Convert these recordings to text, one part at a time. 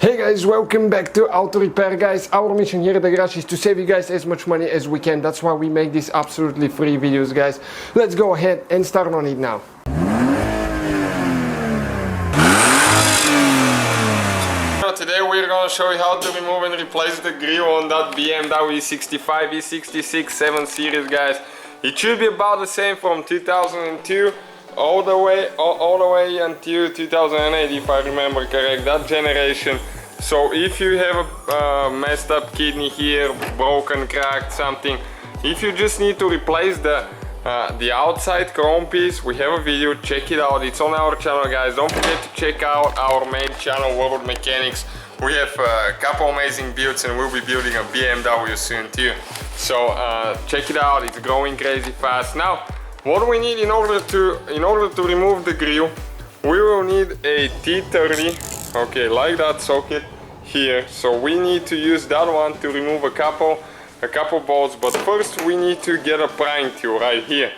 Hey guys, welcome back to Auto Repair, guys. Our mission here at the garage is to save you guys as much money as we can. That's why we make these absolutely free videos, guys. Let's go ahead and start on it now. Today we're going to show you how to remove and replace the grill on that BMW E65 E66 7 Series, guys. It should be about the same from 2002 all the way until 2008, if I remember correct, that generation. So if you have a messed up kidney here, broken, cracked, something, if you just need to replace the outside chrome piece, we have a video, check it out, it's on our channel, guys. Don't forget to check out our main channel, World Mechanics. We have a couple amazing builds and we'll be building a BMW soon too. So check it out, it's growing crazy fast. Now, what we need in order to remove the grill, we will need a T30, okay, like that socket here. So we need to use that one to remove a couple bolts, but first we need to get a prying tool right here.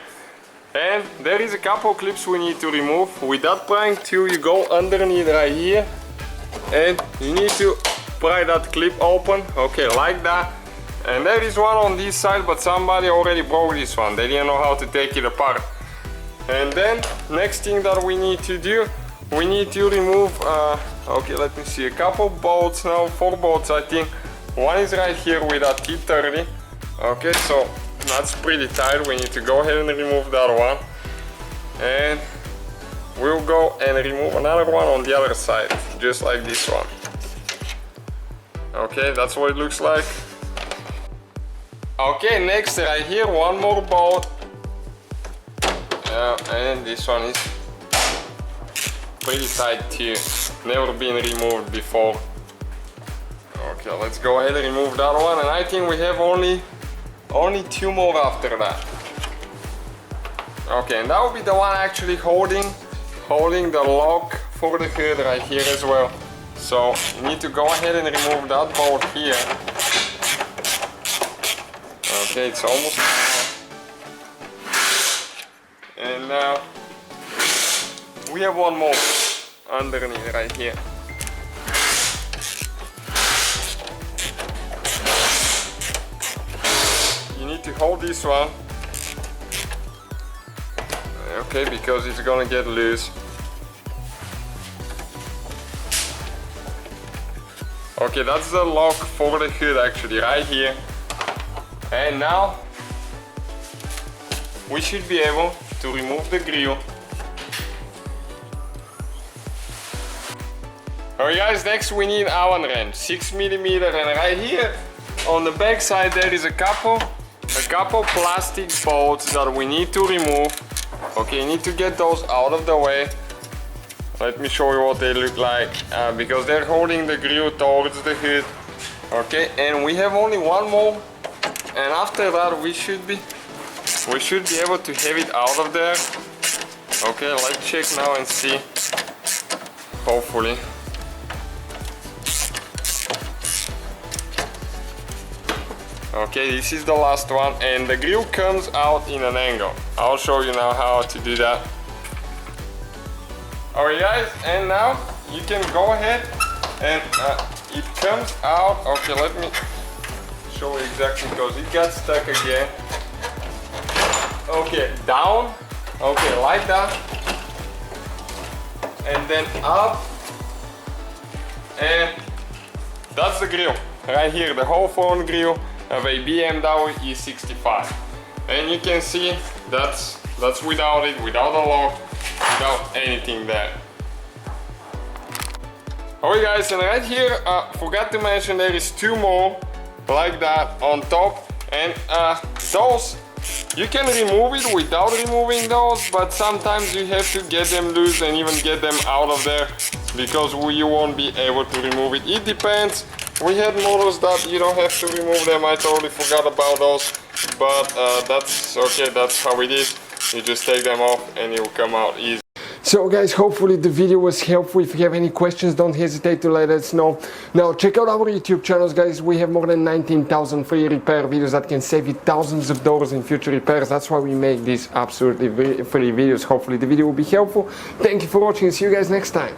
And there is a couple clips we need to remove. With that prying tool you go underneath right here and you need to pry that clip open, okay, like that. And there is one on this side, but somebody already broke this one. They didn't know how to take it apart. And then next thing that we need to do, we need to remove okay, let me see, a couple bolts now, 4 bolts I think. One is right here with a T30. Okay, so that's pretty tight. We need to go ahead and remove that one. And we'll go and remove another one on the other side, just like this one. Okay, that's what it looks like. Okay, next right here, one more bolt. And this one is pretty tight too. Never been removed before. Okay, let's go ahead and remove that one. And I think we have only 2 more after that. Okay, and that will be the one actually holding the lock for the hood right here as well. So you need to go ahead and remove that bolt here. Okay, it's almost out. And now we have one more underneath right here. You need to hold this one. Okay, because it's gonna get loose. Okay, that's the lock for the hood actually, right here. And now we should be able to remove the grill. Alright guys, next we need Allen wrench, 6mm, and right here on the back side there is a couple plastic bolts that we need to remove. Okay, you need to get those out of the way. Let me show you what they look like, because they're holding the grill towards the hood. Okay, and we have only one more. And after that we should be able to have it out of there. Okay, let's check now and see. Hopefully. Okay, this is the last one, and the grill comes out in an angle. I'll show you now how to do that. Alright guys, and now you can go ahead and it comes out. Okay, let me show you exactly, because it got stuck again. Okay, down, okay, like that, and then up, and that's the grill right here, the whole front grill of a BMW E65. And you can see that's without it, without the lock, without anything there. Alright guys, and right here, forgot to mention there is 2 more like that on top, and those you can remove it without removing those, but sometimes you have to get them loose and even get them out of there, because you won't be able to remove it. It depends. We had models that you don't have to remove them. I totally forgot about those, but that's okay, that's how it is. You just take them off and it will come out easy. So guys, hopefully the video was helpful. If you have any questions, don't hesitate to let us know. Now check out our YouTube channels, guys. We have more than 19,000 free repair videos that can save you thousands of dollars in future repairs. That's why we make these absolutely free videos. Hopefully the video will be helpful. Thank you for watching. See you guys next time.